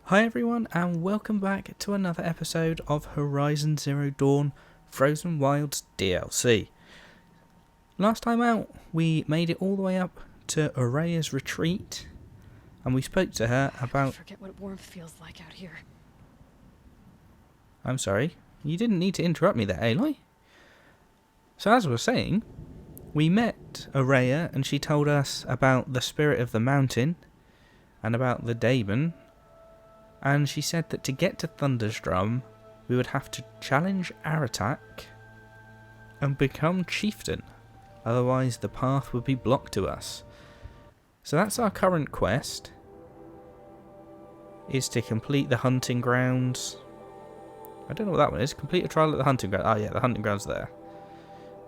Hi everyone, and welcome back to another episode of Horizon Zero Dawn Frozen Wilds DLC. Last time out, we made it all the way up to Araya's retreat, and we spoke to her about... I forget what warmth feels like out here. I'm sorry, you didn't need to interrupt me there, Aloy. So as I was saying, we met Araya, and she told us about the spirit of the mountain, and about the Daemon. And she said that to get to Thunderstrom, we would have to challenge Aratak and become chieftain. Otherwise, the path would be blocked to us. So that's our current quest, is to complete the hunting grounds. I don't know what that one is. Complete a trial at the hunting ground. Oh yeah, the hunting ground's there.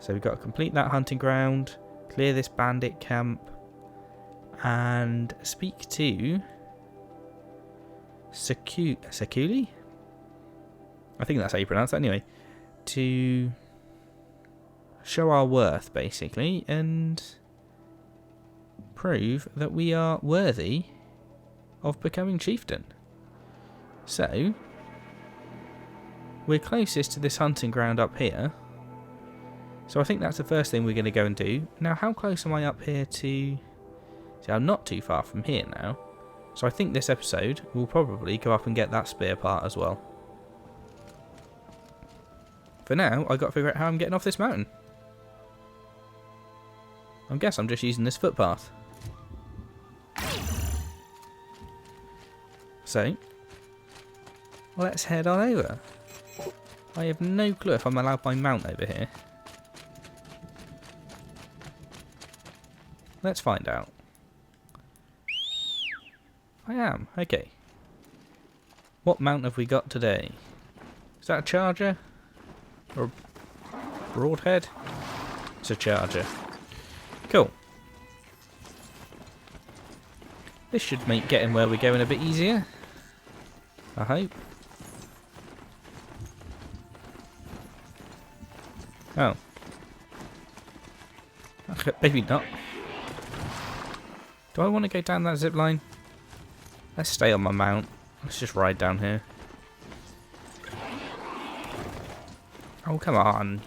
So we've got to complete that hunting ground, clear this bandit camp, and speak to... Sekuli? I think that's how you pronounce that anyway. To show our worth, basically, and prove that we are worthy of becoming chieftain. So, we're closest to this hunting ground up here. So I think that's the first thing we're going to go and do. Now, how close am I up here to... See, I'm not too far from here now. So I think this episode will probably go up and get that spear part as well. For now, I've got to figure out how I'm getting off this mountain. I guess I'm just using this footpath. So, let's head on over. I have no clue if I'm allowed my mount over here. Let's find out. I am, okay. What mount have we got today? Is that a charger? Or a broadhead? It's a charger. Cool. This should make getting where we're going a bit easier. I hope. Oh. Okay, maybe not. Do I want to go down that zip line? Let's stay on my mount. Let's just ride down here. Oh, come on.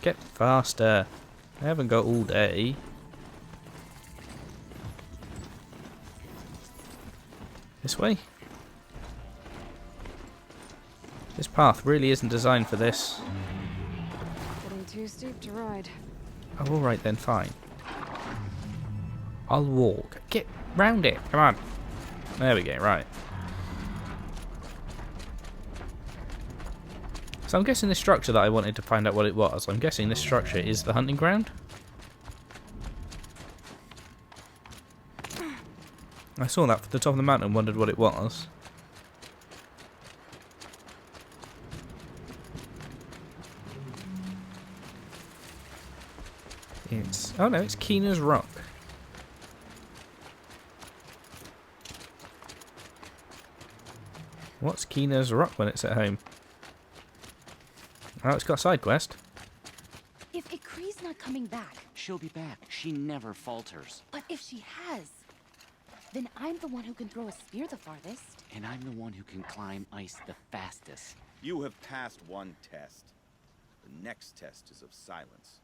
Get faster. I haven't got all day. This way? This path really isn't designed for this. Getting too steep to ride. Oh, alright then, fine. I'll walk. Get round it. Come on. There we go, right. So I'm guessing this structure that I wanted to find out what it was. I'm guessing this structure is the hunting ground. I saw that from the top of the mountain and wondered what it was. It's... oh no, it's Keena's Rock. What's Keena's Rock when it's at home? Oh, it's got a side quest. If Ikri's not coming back... She'll be back. She never falters. But if she has, then I'm the one who can throw a spear the farthest. And I'm the one who can climb ice the fastest. You have passed one test. The next test is of silence.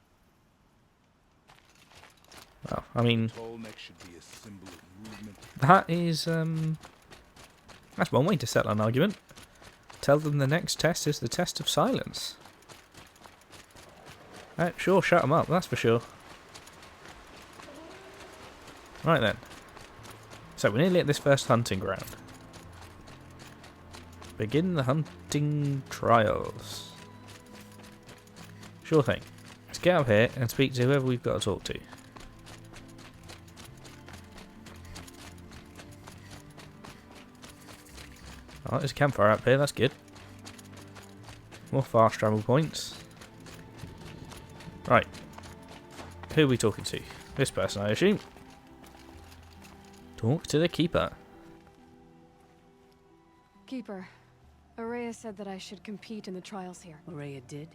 Well, I mean... Tallneck should be a symbol of movement. that is, that's one way to settle an argument. Tell them the next test is the test of silence. Sure, shut them up, that's for sure. Right then. So we're nearly at this first hunting ground. Begin the hunting trials. Sure thing. Let's get up here and speak to whoever we've got to talk to. Oh, there's a campfire up here, that's good. More fast travel points. Right. Who are we talking to? This person, I assume. Talk to the Keeper. Keeper, Araya said that I should compete in the trials here. Araya did?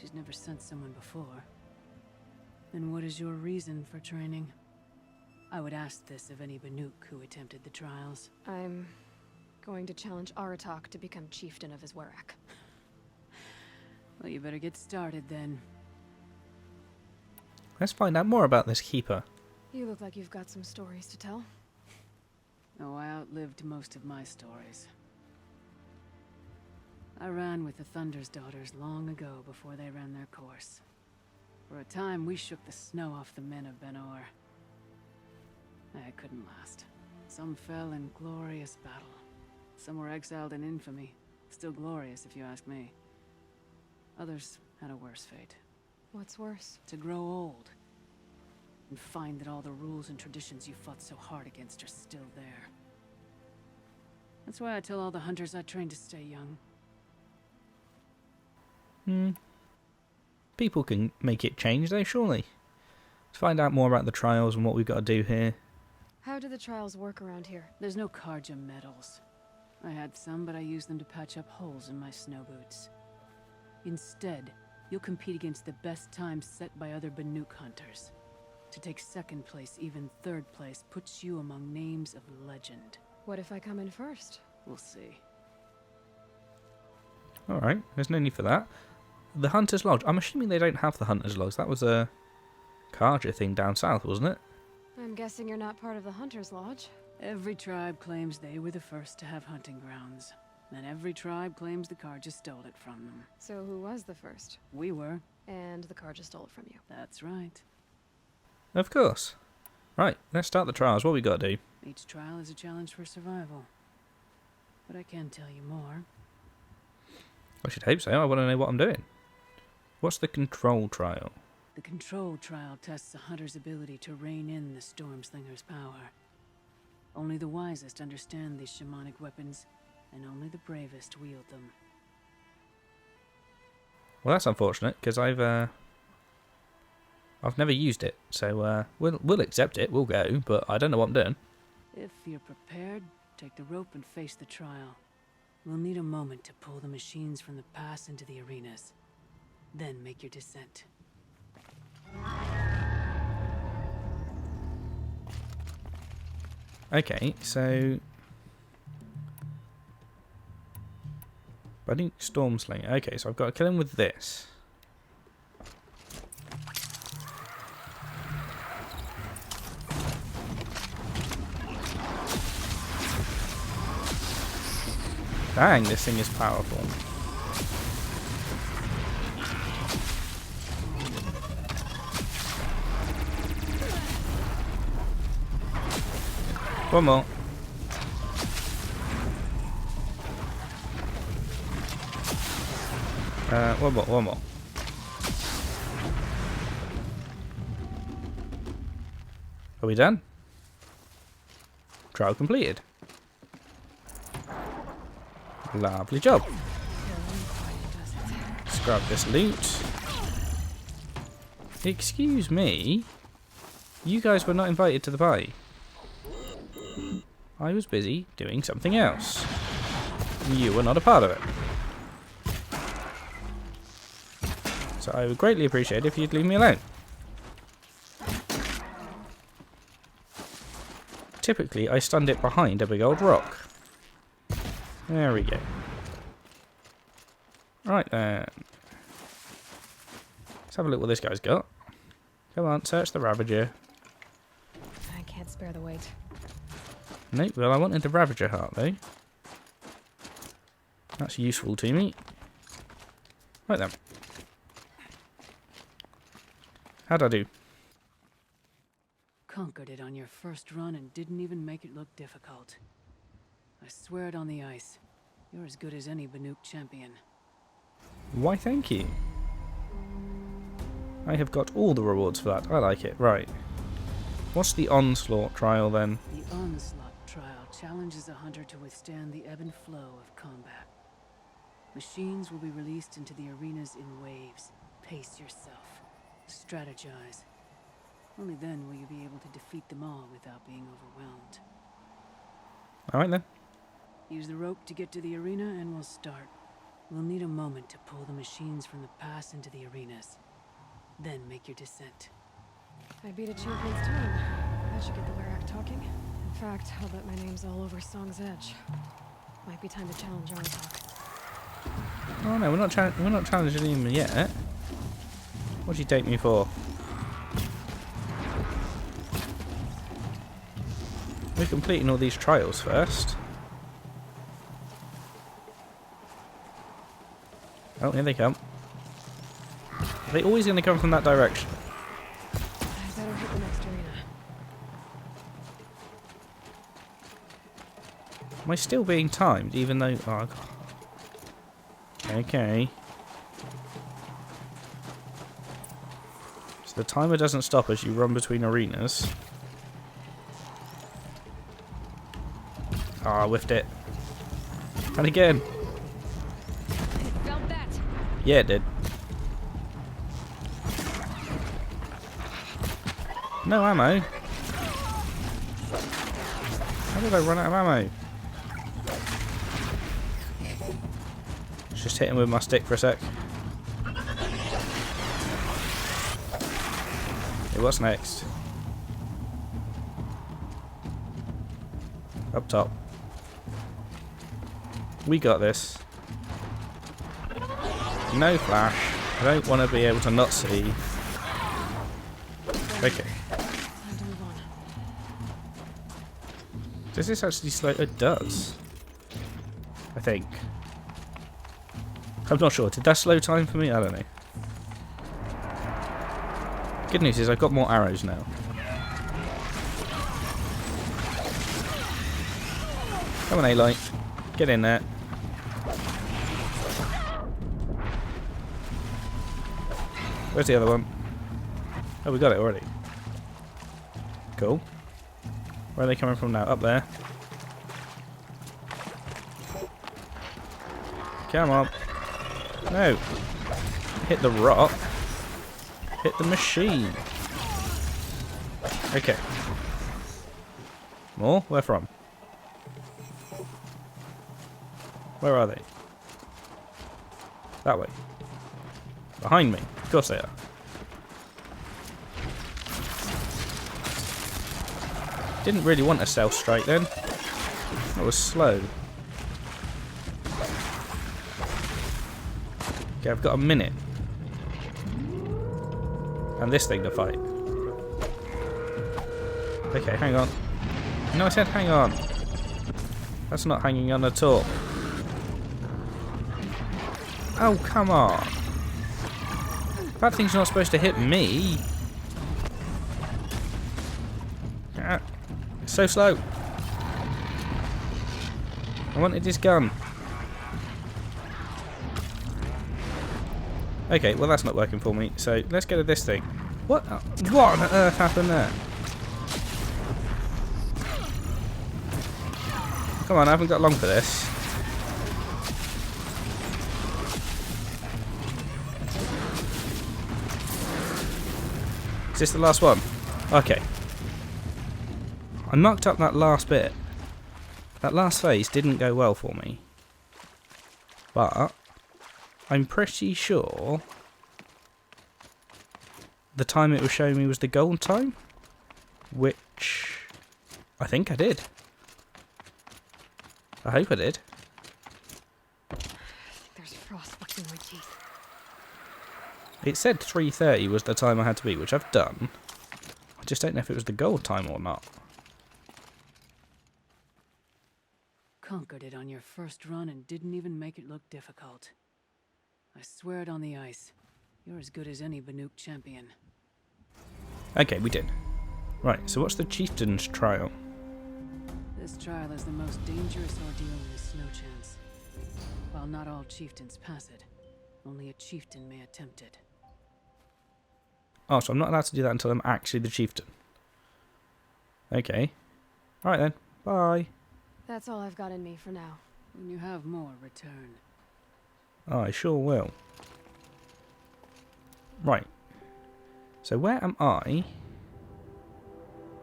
She's never sent someone before. Then what is your reason for training? I would ask this of any Banuk who attempted the trials. I'm Going to challenge Aratak to become chieftain of his Werak. Well, you better get started then. Let's find out more about this keeper. You look like you've got some stories to tell. Oh, I outlived most of my stories. I ran with the Thunder's daughters long ago before they ran their course. For a time, we shook the snow off the men of Ben-Or. I couldn't last. Some fell in glorious battle. Some were exiled in infamy. Still glorious, if you ask me. Others had a worse fate. What's worse? To grow old. And find that all the rules and traditions you fought so hard against are still there. That's why I tell all the hunters I train to stay young. People can make it change though, surely. Let's find out more about the trials and what we've got to do here. How do the trials work around here? There's no Karja medals. I had some, but I used them to patch up holes in my snow boots. Instead, you'll compete against the best times set by other Banuk hunters. To take second place, even third place, puts you among names of legend. What if I come in first? We'll see. Alright, there's no need for that. The Hunter's Lodge. I'm assuming they don't have the Hunter's Lodge. That was a Karja thing down south, wasn't it? I'm guessing you're not part of the Hunter's Lodge. Every tribe claims they were the first to have hunting grounds. And every tribe claims the Karja stole it from them. So who was the first? We were. And the Karja stole it from you. That's right. Of course. Right, let's start the trials. What we got to do? Each trial is a challenge for survival. But I can tell you more. I should hope so. I want to know what I'm doing. What's the control trial? The control trial tests a hunter's ability to rein in the Stormslinger's power. Only the wisest understand these shamanic weapons, and only the bravest wield them. Well, that's unfortunate, because I've never used it. So we'll accept it. We'll go, but I don't know what I'm doing. If you're prepared, take the rope and face the trial. We'll need a moment to pull the machines from the pass into the arenas. Then make your descent. Okay, so Buddy Stormslinger. Okay, so I've got to kill him with this. Dang, this thing is powerful. One more. One more. Are we done? Trial completed. Lovely job. Let's grab this loot. Excuse me. You guys were not invited to the party. I was busy doing something else. You were not a part of it. So I would greatly appreciate if you'd leave me alone. Typically, I stunned it behind a big old rock. There we go. Right then. Let's have a look what this guy's got. Come on, search the Ravager. I can't spare the weight. Nope, well I wanted the Ravager heart though. That's useful to me. Right then. How'd I do? Conquered it on your first run and didn't even make it look difficult. I swear it on the ice. You're as good as any Banuk champion. Why thank you. I have got all the rewards for that. I like it. Right. What's the Onslaught trial then? The Onslaught trial challenges a hunter to withstand the ebb and flow of combat. Machines will be released into the arenas in waves. Pace yourself. Strategize. Only then will you be able to defeat them all without being overwhelmed. Alright then. Use the rope to get to the arena and we'll start. We'll need a moment to pull the machines from the pass into the arenas. Then make your descent. I beat a champion's time. That should get the Werak talking. In fact, I'll bet my name's all over Song's Edge. Might be time to challenge Aratak. Oh no, we're not challenging him yet. What'd you take me for? We're completing all these trials first. Oh, here they come. Are they always going to come from that direction? I better hit the next arena. Am I still being timed, even though... Oh, okay. So the timer doesn't stop as you run between arenas. Ah, I whiffed it. And again. Felt that. Yeah, it did. No ammo. How did I run out of ammo? Let's just hit him with my stick for a sec. Hey, what's next? Up top. We got this. No flash. I don't want to be able to not see. Okay. Time to move on. Does this actually slow? It does. I think. I'm not sure. Did that slow time for me? I don't know. Good news is I've got more arrows now. Come on, Aloy. Get in there. Where's the other one? Oh, we got it already. Cool. Where are they coming from now? Up there. Come on. No. Hit the rock. Hit the machine. Okay. More? Where from? Where are they? That way. Behind me. Of course they are. Didn't really want a stealth strike then. That was slow. Okay, I've got a minute. And this thing to fight. Okay, hang on. No, I said hang on. That's not hanging on at all. Oh, come on. That thing's not supposed to hit me. Ah, it's so slow. I wanted his gun. Okay, well that's not working for me. So let's go to this thing. What on earth happened there? Come on, I haven't got long for this. Is this the last one? Okay. I knocked up that last bit. That last phase didn't go well for me. But I'm pretty sure the time it was showing me was the gold time, which I think I did. I hope I did. There's frost between my teeth. It said 3:30 was the time I had to beat, which I've done. I just don't know if it was the gold time or not. Conquered it on your first run and didn't even make it look difficult. I swear it on the ice. You're as good as any Banuk champion. Okay, we did. Right, so what's the chieftain's trial? This trial is the most dangerous ordeal in the snow chance. While not all chieftains pass it, only a chieftain may attempt it. Oh, so I'm not allowed to do that until I'm actually the chieftain. Okay. Alright then. Bye. That's all I've got in me for now. When you have more, return. Oh, I sure will. Right. So where am I?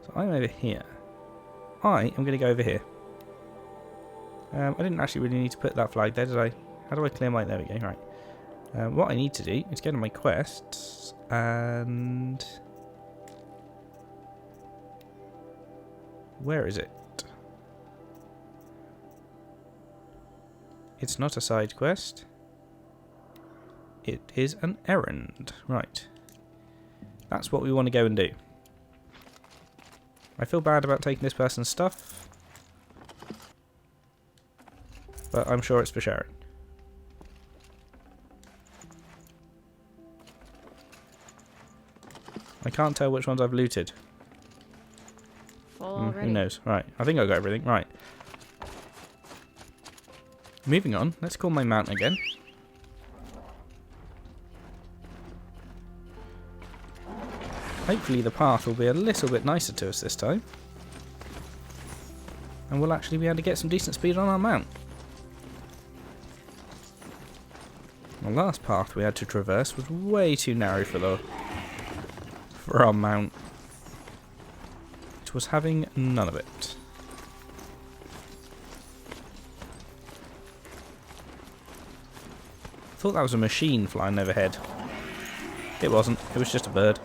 So I'm over here. I am going to go over here. I didn't actually really need to put that flag there, did I? How do I clear my... There we go, right. What I need to do is go to my quests and... Where is it? It's not a side quest. It is an errand. Right. That's what we want to go and do. I feel bad about taking this person's stuff, but I'm sure it's for sharing. I can't tell which ones I've looted. Full Who already. knows? Right, I think I got everything. Right. Moving on, let's call my mount again. Hopefully the path will be a little bit nicer to us this time. And we'll actually be able to get some decent speed on our mount. The last path we had to traverse was way too narrow for our mount. It was having none of it. I thought that was a machine flying overhead. It wasn't, it was just a bird.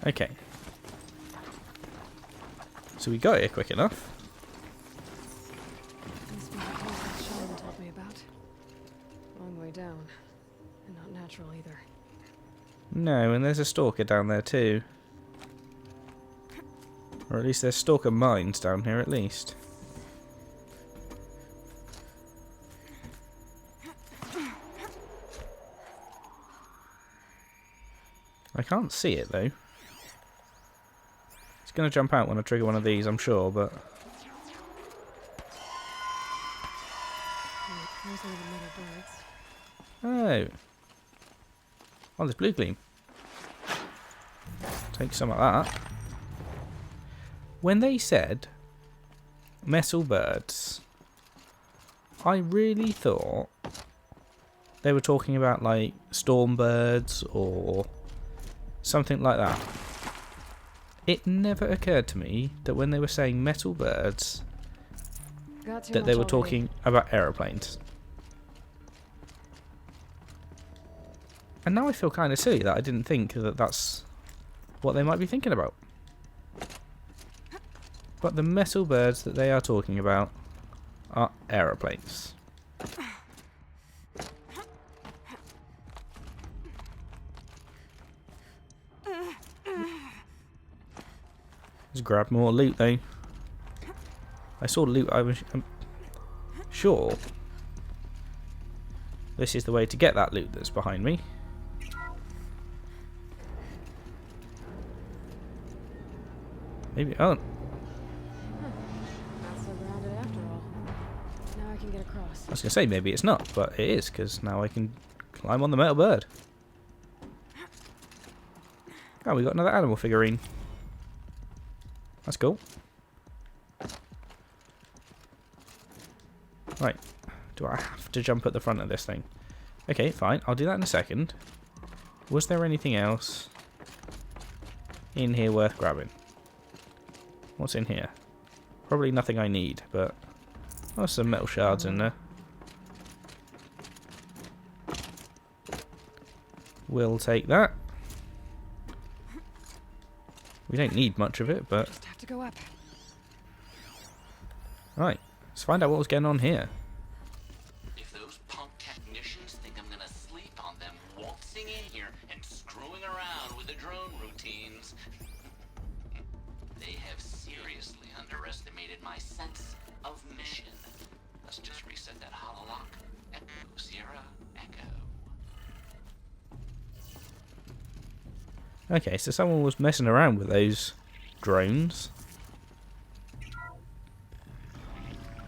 Okay. So we got here quick enough. Must be the cave that Shaman told me about. Long way down. And not natural either. No, and there's a stalker down there too. Or at least there's stalker mines down here at least. I can't see it though. It's going to jump out when I trigger one of these, I'm sure, but... There's one of the metal birds. Oh. Oh, there's blue gleam. Take some of that. When they said metal birds, I really thought they were talking about like storm birds or something like that. It never occurred to me that when they were saying metal birds Got too that they much were already. talking about aeroplanes. And now I feel kind of silly that I didn't think that that's what they might be thinking about. But the metal birds that they are talking about are aeroplanes. Let's grab more loot though. I saw loot, I was sure this is the way to get that loot that's behind me. Maybe, oh, Not so grounded after all. Now I can get across. I was going to say maybe it's not, but it is, because now I can climb on the metal bird. Oh, we got another animal figurine. That's cool. Right, do I have to jump at the front of this thing? Okay, fine, I'll do that in a second. Was there anything else in here worth grabbing? What's in here? Probably nothing I need, but there's some metal shards in there. We'll take that. We don't need much of it, but... Just have to go up. Right, let's find out what was going on here. If those punk technicians think I'm gonna sleep on them waltzing in here and screwing around with the drone routines, they have seriously underestimated my sense of mission. Let's just reset that hololock. Echo, Sierra, Echo. Okay, so someone was messing around with those drones.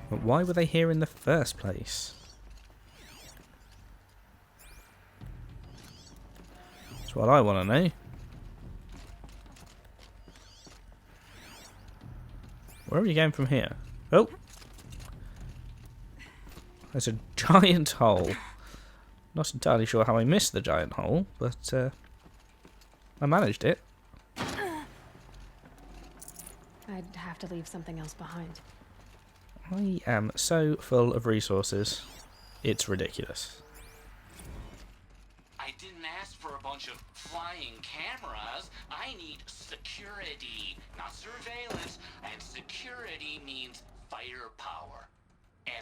But why were they here in the first place? That's what I want to know. Where are we going from here? Oh! There's a giant hole. Not entirely sure how I missed the giant hole, but I managed it. I'd have to leave something else behind. I am so full of resources. It's ridiculous. I didn't ask for a bunch of flying cameras. I need security, not surveillance, and security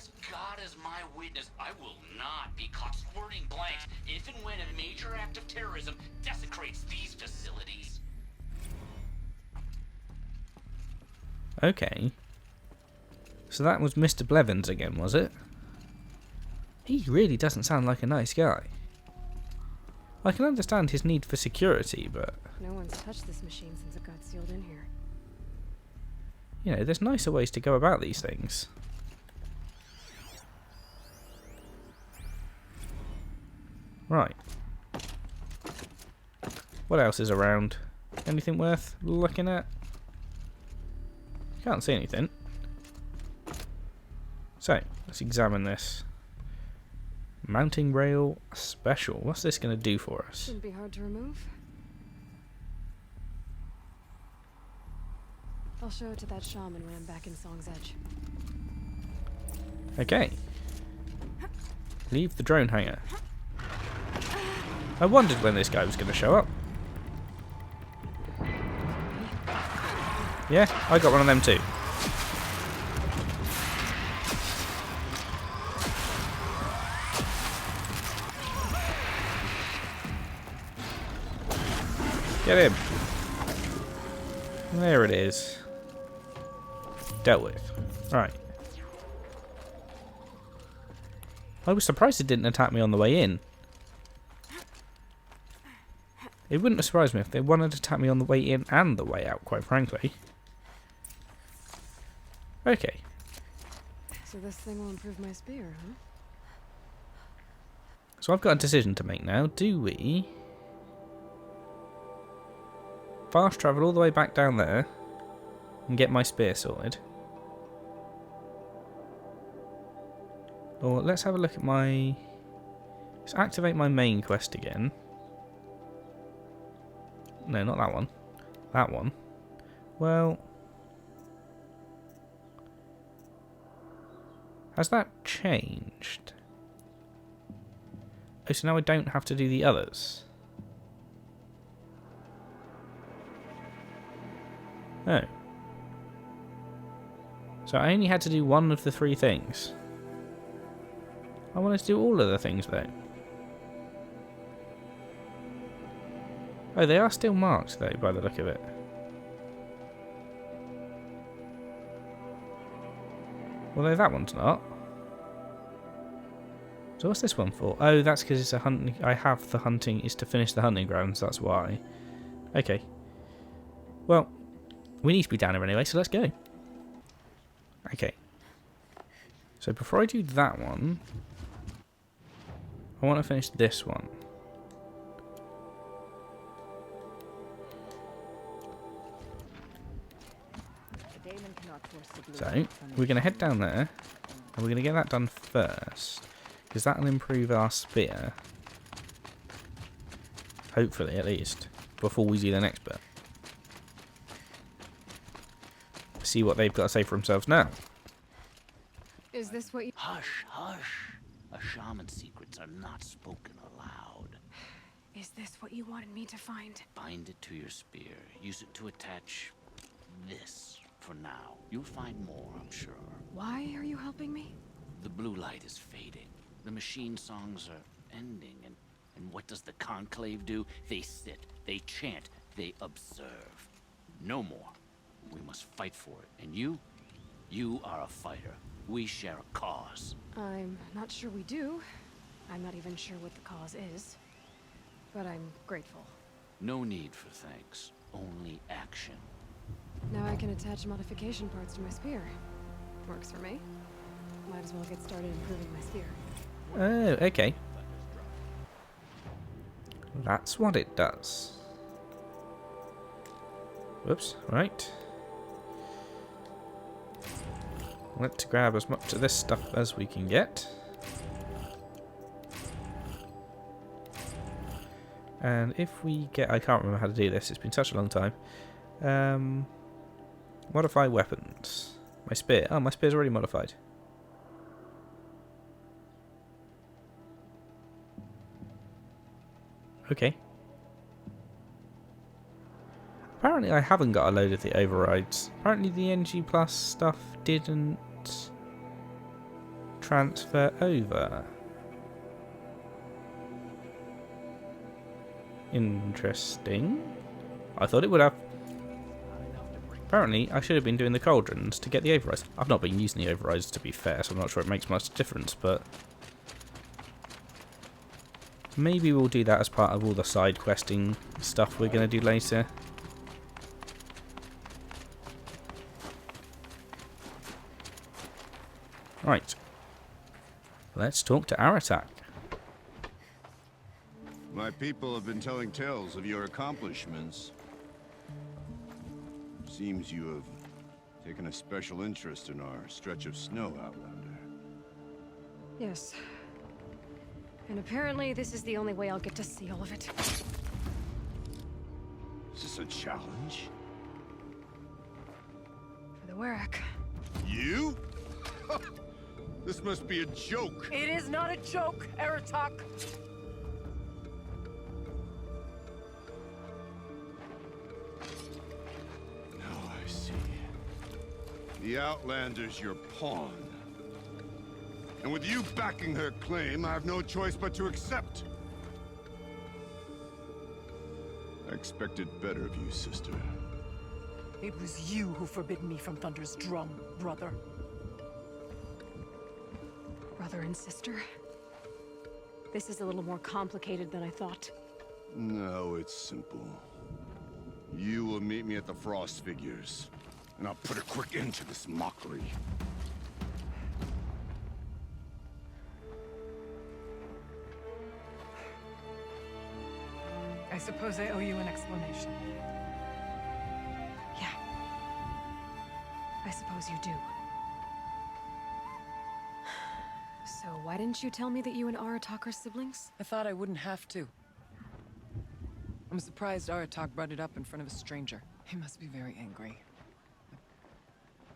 as God is my witness, I will not be caught squirting blanks if and when a major act of terrorism desecrates these facilities. Okay. So that was Mr. Blevins again, was it? He really doesn't sound like a nice guy. I can understand his need for security, but... No one's touched this machine since it got sealed in here. You know, there's nicer ways to go about these things. Right. What else is around? Anything worth looking at? Can't see anything. So, let's examine this. Mounting rail special. What's this going to do for us? Shouldn't be hard to remove. I'll show it to that shaman when I'm back in Song's Edge. Okay. Leave the drone hangar. I wondered when this guy was going to show up. Yeah, I got one of them too. Get him. There it is. Dealt with. Right. I was surprised it didn't attack me on the way in. It wouldn't have surprised me if they wanted to attack me on the way in and the way out, quite frankly. Okay. So this thing will improve my spear, huh? So I've got a decision to make now. Do we fast travel all the way back down there and get my spear sorted? Or let's have a look at my... Let's activate my main quest again. No, not that one. That one. Well... Has that changed? Oh, so now I don't have to do the others. Oh. So I only had to do one of the three things. I wanted to do all of the things though. Oh, they are still marked though, by the look of it. Although that one's not. So what's this one for? Oh, that's because it's a hunting. I have the hunting is to finish the hunting grounds. That's why. Okay. Well, we need to be down here anyway, so let's go. Okay. So before I do that one, I want to finish this one. So, we're going to head down there, and we're going to get that done first, because that will improve our spear. Hopefully, at least, before we do the next bit. See what they've got to say for themselves now. Is this what you... Hush, hush. A shaman's secrets are not spoken aloud. Is this what you wanted me to find? Bind it to your spear. Use it to attach this for now. You'll find more, I'm sure. Why are you helping me? The blue light is fading. The machine songs are ending, and what does the conclave do? They sit, they chant, they observe. No more. We must fight for it. And you are a fighter. We share a cause. I'm not sure we do. I'm not even sure what the cause is. But I'm grateful. No need for thanks. Only action. Now I can attach modification parts to my spear. Works for me. Might as well get started improving my spear. Oh, okay. That's what it does. Whoops, right. Let's grab as much of this stuff as we can get. And if we get... I can't remember how to do this, it's been such a long time. Modify weapons. My spear. Oh, my spear's already modified. Okay. Apparently I haven't got a load of the overrides. Apparently the NG Plus stuff didn't transfer over. Interesting. I thought it would have. Apparently, I should have been doing the cauldrons to get the overrides. I've not been using the overrides, to be fair, so I'm not sure it makes much difference, but maybe we'll do that as part of all the side questing stuff we're going to do later. Right. Let's talk to Aratak. My people have been telling tales of your accomplishments. Seems you have taken a special interest in our stretch of snow, Outlander. Yes. And apparently this is the only way I'll get to see all of it. Is this a challenge? For the Warwick. You? This must be a joke. It is not a joke, Aratak. Now I see. The Outlander's your pawn. And with you backing her claim, I have no choice but to accept. I expected better of you, sister. It was you who forbid me from Thunder's drum, brother. Brother and sister? This is a little more complicated than I thought. No, it's simple. You will meet me at the Frost Figures, and I'll put a quick end to this mockery. I suppose I owe you an explanation. Yeah. I suppose you do. So why didn't you tell me that you and Aratak are siblings? I thought I wouldn't have to. I'm surprised Aratak brought it up in front of a stranger. He must be very angry.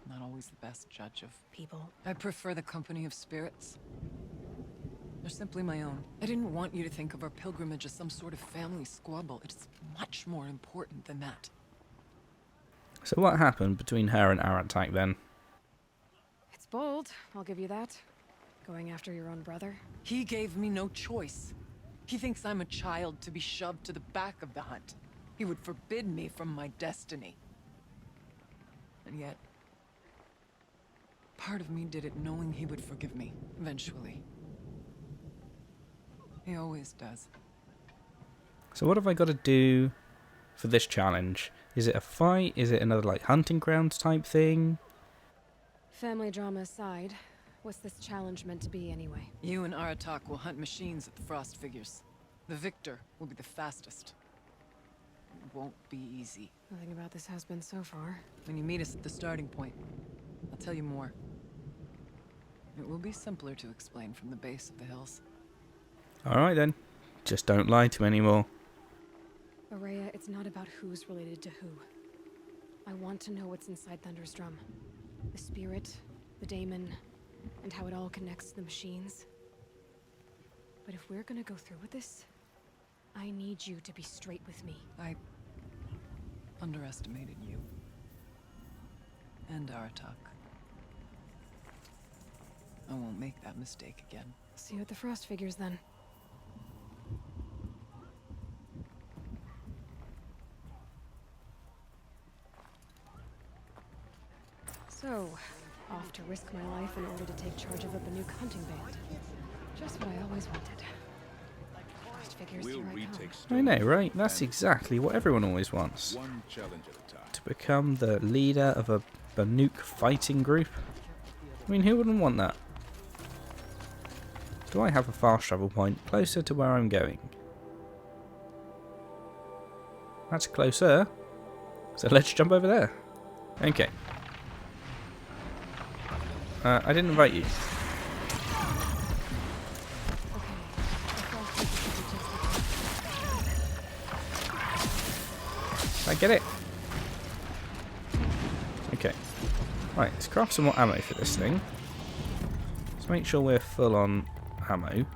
I'm not always the best judge of People. I prefer the company of spirits. They're simply my own. I didn't want you to think of our pilgrimage as some sort of family squabble. It's much more important than that. So what happened between her and Aratak then? It's bold, I'll give you that. Going after your own brother. He gave me no choice. He thinks I'm a child to be shoved to the back of the hunt. He would forbid me from my destiny. And yet, part of me did it knowing he would forgive me, eventually. He always does. So what have I got to do for this challenge? Is it a fight? Is it another like hunting grounds type thing? Family drama aside, what's this challenge meant to be anyway? You and Aratak will hunt machines at the Frost Figures. The victor will be the fastest. It won't be easy. Nothing about this has been so far. When you meet us at the starting point, I'll tell you more. It will be simpler to explain from the base of the hills. Alright then. Just don't lie to me anymore. Araya, it's not about who's related to who. I want to know what's inside Thunder's drum. The spirit, the daemon, and how it all connects to the machines. But if we're gonna go through with this, I need you to be straight with me. I underestimated you. And Aratak. I won't make that mistake again. See you at the Frost Figures then. So, off to risk my life in order to take charge of a Banuk hunting band. Just what I always wanted. Frost Figures, We'll here I come. retake I know, Stone right? That's exactly what everyone always wants. one challenge at a time. To become the leader of a Banuk fighting group. I mean, who wouldn't want that? Do I have a fast travel point closer to where I'm going? That's closer. So let's jump over there. Okay. I didn't invite you. Did I get it? Okay. Right, let's craft some more ammo for this thing. Let's make sure we're full on ammo.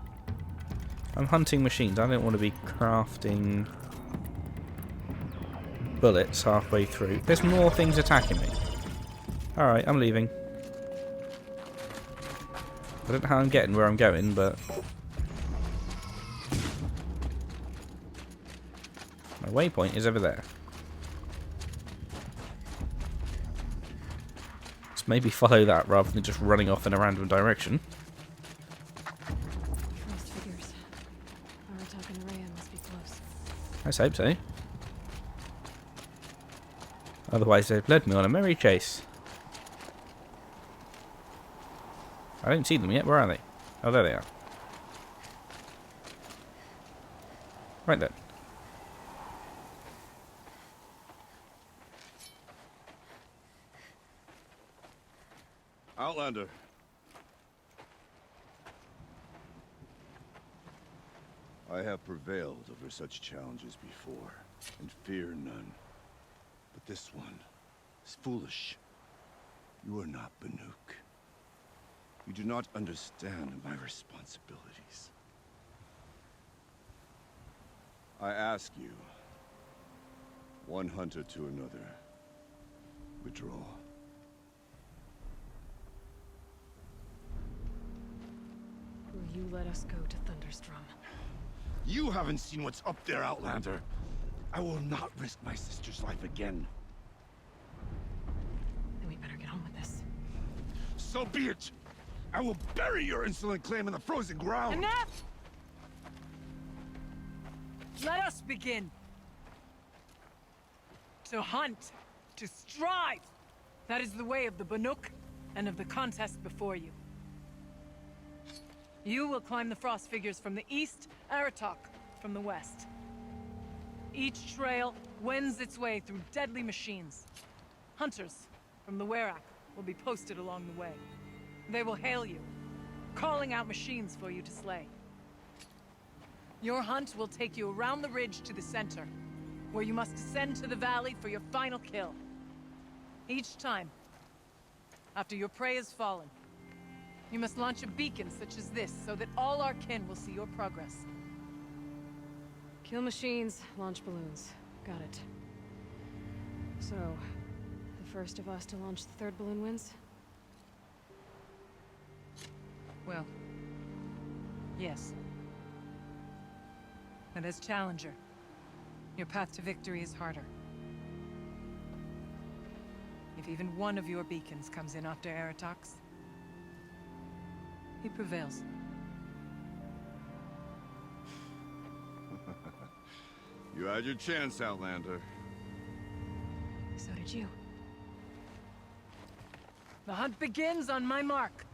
I'm hunting machines. I don't want to be crafting bullets halfway through. There's more things attacking me. Alright, I'm leaving. I don't know how I'm getting where I'm going, but my waypoint is over there. Let's maybe follow that rather than just running off in a random direction. Frost figures. Aratak and Raya must be close. Let's hope so. Otherwise they've led me on a merry chase. I don't see them yet. Where are they? Oh, there they are. Right then. Outlander. I have prevailed over such challenges before, and fear none. But this one is foolish. You are not Banuk. You do not understand my responsibilities. I ask you, one hunter to another, withdraw. Will you let us go to Thunderstrom? You haven't seen what's up there, Outlander. I will not risk my sister's life again. Then we better get on with this. So be it! I will bury your insolent claim in the frozen ground! Enough! Let us begin. To hunt. To strive. That is the way of the Banuk and of the contest before you. You will climb the frost figures from the east, Aratak from the west. Each trail wends its way through deadly machines. Hunters from the Werak will be posted along the way. They will hail you, calling out machines for you to slay. Your hunt will take you around the ridge to the center, where you must descend to the valley for your final kill. Each time, after your prey has fallen, you must launch a beacon such as this, so that all our kin will see your progress. Kill machines, launch balloons. Got it. So, the first of us to launch the third balloon wins? Well, yes. But as challenger, your path to victory is harder. If even one of your beacons comes in after Aratak's, he prevails. You had your chance, Outlander. So did you. The hunt begins on my mark.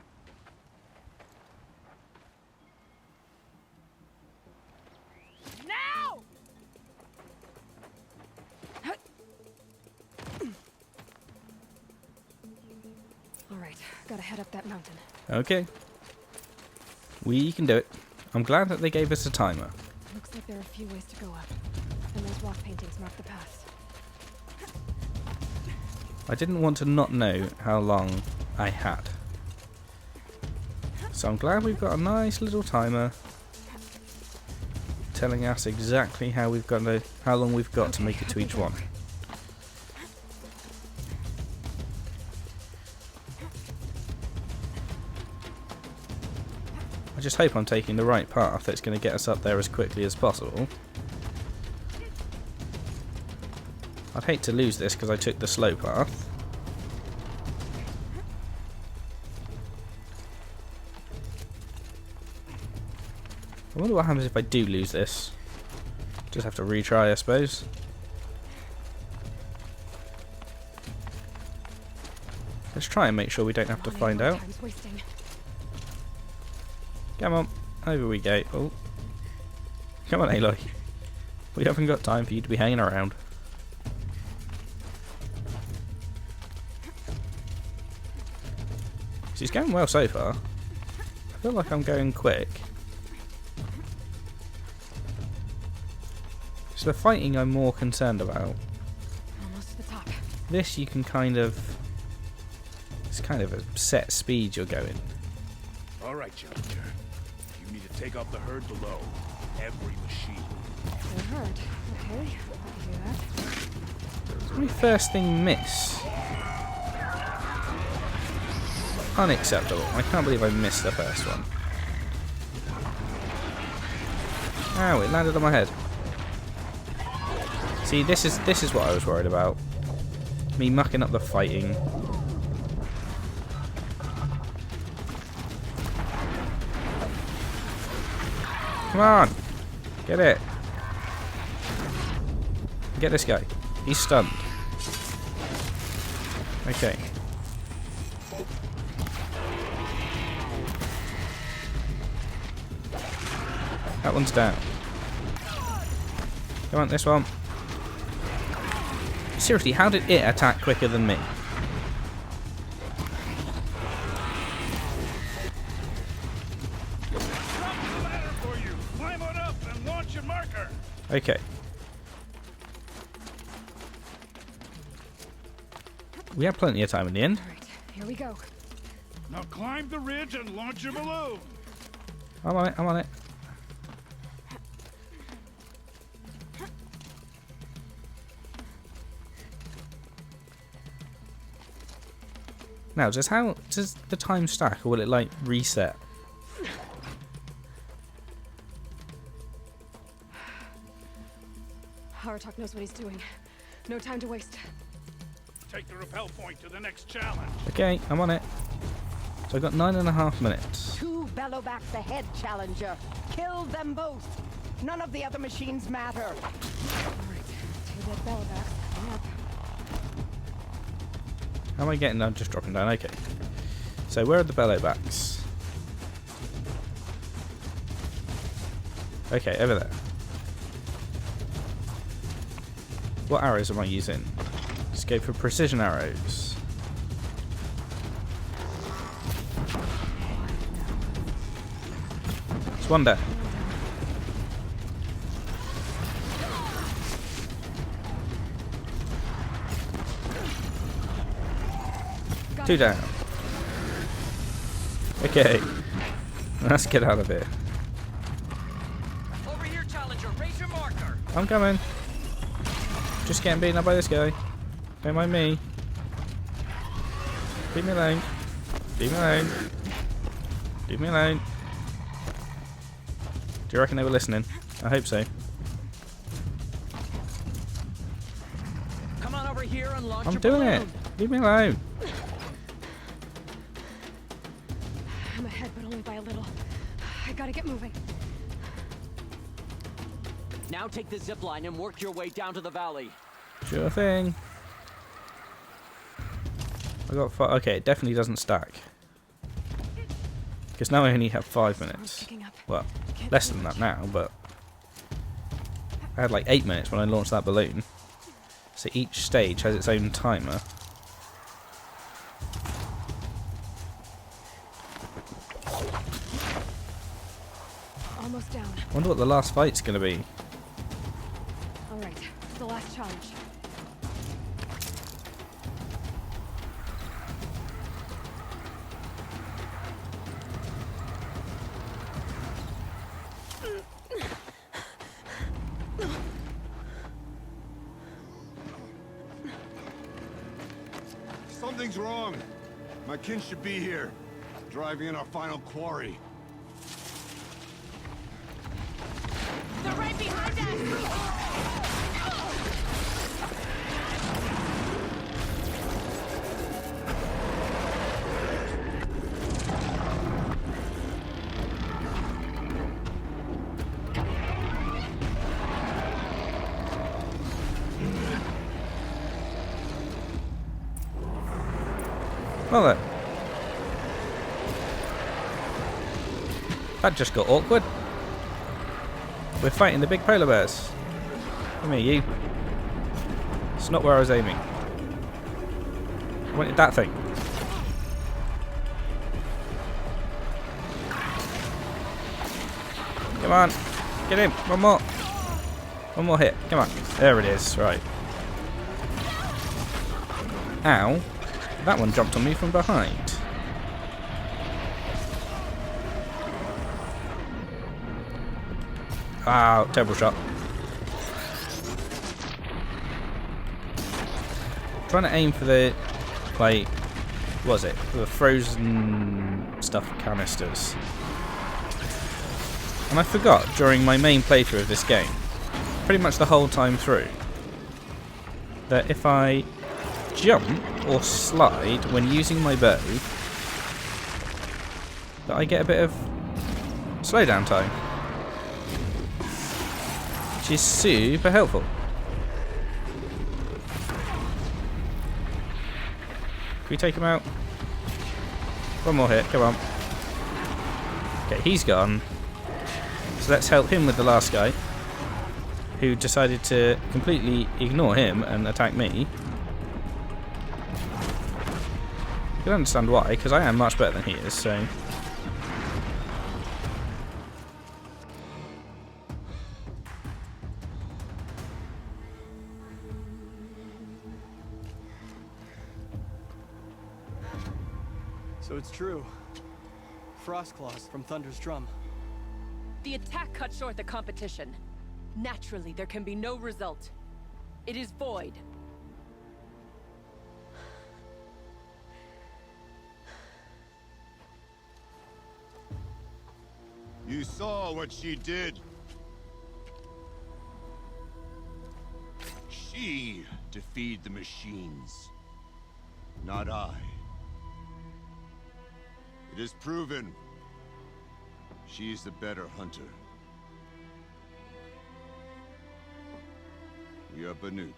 Now! Alright, gotta head up that mountain. Okay. We can do it. I'm glad that they gave us a timer. Looks like there are a few ways to go up. And those rock paintings mark the paths. I didn't want to not know how long I had. So I'm glad we've got a nice little timer telling us exactly how long we've got to make it to each one. I just hope I'm taking the right path that's going to get us up there as quickly as possible. I'd hate to lose this because I took the slow path. I wonder what happens if I do lose this. Just have to retry, I suppose. Let's try and make sure we don't have to find out. Time's wasting. Come on, over we go. Oh. Come on, Aloy. We haven't got time for you to be hanging around. She's going well so far. I feel like I'm going quick. It's the fighting I'm more concerned about. Almost to the top. This you can kind of... It's kind of a set speed you're going. All right, challenger. You need to take out the herd below. Every machine. The herd. Okay, I can do that. Did my first thing miss? unacceptable. I can't believe I missed the first one. Ow, it landed on my head. See, this is what I was worried about. Me mucking up the fighting. Come on! Get it! Get this guy. He's stunned. Okay. That one's down. Come on, this one. Seriously, how did it attack quicker than me? Okay. We have plenty of time in the end. Alright, here we go. Now climb the ridge and launch your balloon. I'm on it, I'm on it. Now, does the time stack, or will it like reset? Aratak knows what he's doing. No time to waste. Take the rappel point to the next challenge. Okay, I'm on it. So I've got 9.5 minutes. 2 bellowbacks ahead, Challenger. Kill them both. None of the other machines matter. Alright, 2 dead bellowbacks. Coming up. How am I getting? I'm just dropping down. Okay. So where are the bellowbacks? Okay, over there. What arrows am I using? Just go for precision arrows. It's one down. Two down. Okay. Let's get out of here. Over here, Challenger. Raise your marker. I'm coming. Just getting beaten up by this guy. Don't mind me. Leave me alone. Leave me alone. Leave me alone. Do you reckon they were listening? I hope so. Come on over here and launch I'm your doing balloon. it. Leave me alone. I'm ahead, but only by a little. I gotta get moving. Now take the zip line and work your way down to the valley. Sure thing. I got 5. Okay, it definitely doesn't stack. Because now I only have 5 minutes. Well, less than that now, but I had like 8 minutes when I launched that balloon. So each stage has its own timer. Almost down. Wonder what the last fight's gonna be. Alright, the last challenge. Something's wrong. My kin should be here, driving in our final quarry. They're right behind us! Well then. That just got awkward. We're fighting the big polar bears. Come here, you. It's not where I was aiming. I wanted that thing. Come on. Get him. One more. One more hit. Come on. There it is. Right. Ow. That one jumped on me from behind. Ah, terrible shot. Trying to aim for the, like, was it? The frozen stuff canisters. And I forgot during my main playthrough of this game, pretty much the whole time through, that if I jump or slide when using my bow, that I get a bit of slowdown time, which is super helpful. Can we take him out? One more hit, come on. Okay, he's gone. So let's help him with the last guy, who decided to completely ignore him and attack me. You can understand why, because I am much better than he is, so... So it's true. Frostclaws from Thunder's drum. The attack cut short the competition. Naturally, there can be no result. It is void. You saw what she did. She defeated the machines, not I. It is proven. She's the better hunter. We are Banuk.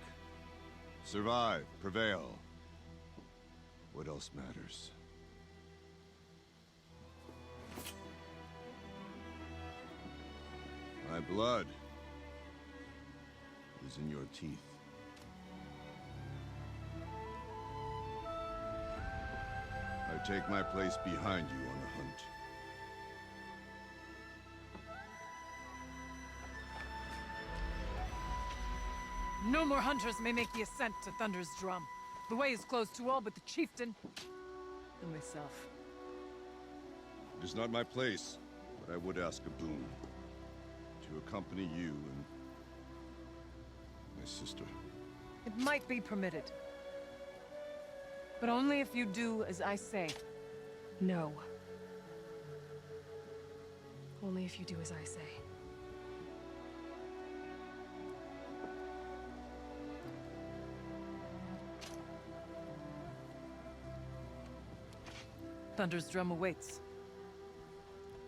Survive, prevail. What else matters? My blood is in your teeth. I take my place behind you on the hunt. No more hunters may make the ascent to Thunder's drum. The way is closed to all but the chieftain and myself. It is not my place, but I would ask a boon. To accompany you and my sister. It might be permitted. But only if you do as I say. No. Only if you do as I say. Thunder's drum awaits.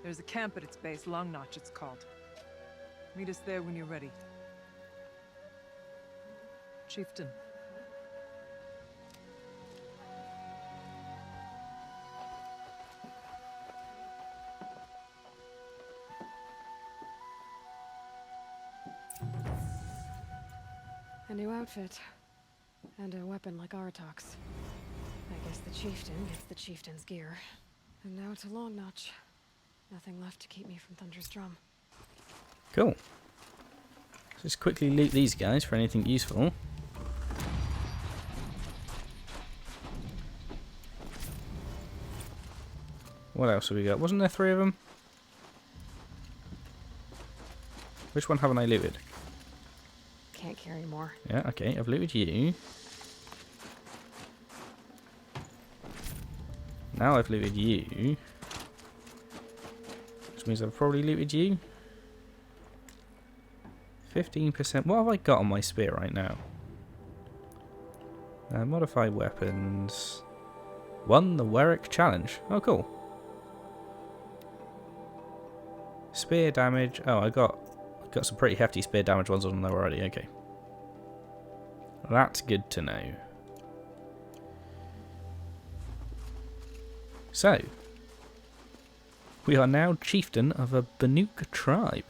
There's a camp at its base, Long Notch it's called. Meet us there when you're ready. Chieftain. A new outfit. And a weapon like Aratak's. I guess the chieftain gets the chieftain's gear. And now to Long Notch. Nothing left to keep me from Thunder's drum. Cool. Let's just quickly loot these guys for anything useful. What else have we got? Wasn't there 3 of them? Which one haven't I looted? Can't carry more. Yeah, okay, I've looted you. Now I've looted you. Which means I've probably looted you. 15%. What have I got on my spear right now? Modify weapons. Won the Warwick challenge. Oh, cool. Spear damage. Oh, I got some pretty hefty spear damage ones on there already. Okay. That's good to know. So, we are now chieftain of a Banuk tribe.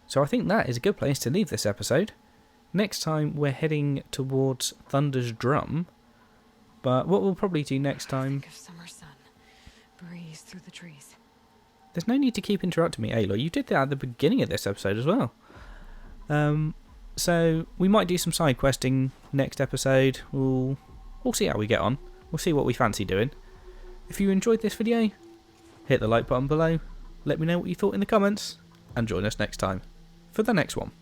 So I think that is a good place to leave this episode. Next time we're heading towards Thunder's drum. But what we'll probably do next time... Think of summer sun. Breeze through the trees. There's no need to keep interrupting me, Aloy. You did that at the beginning of this episode as well. So we might do some side questing next episode. We'll see how we get on. We'll see what we fancy doing. If you enjoyed this video, hit the like button below. Let me know what you thought in the comments. And join us next time for the next one.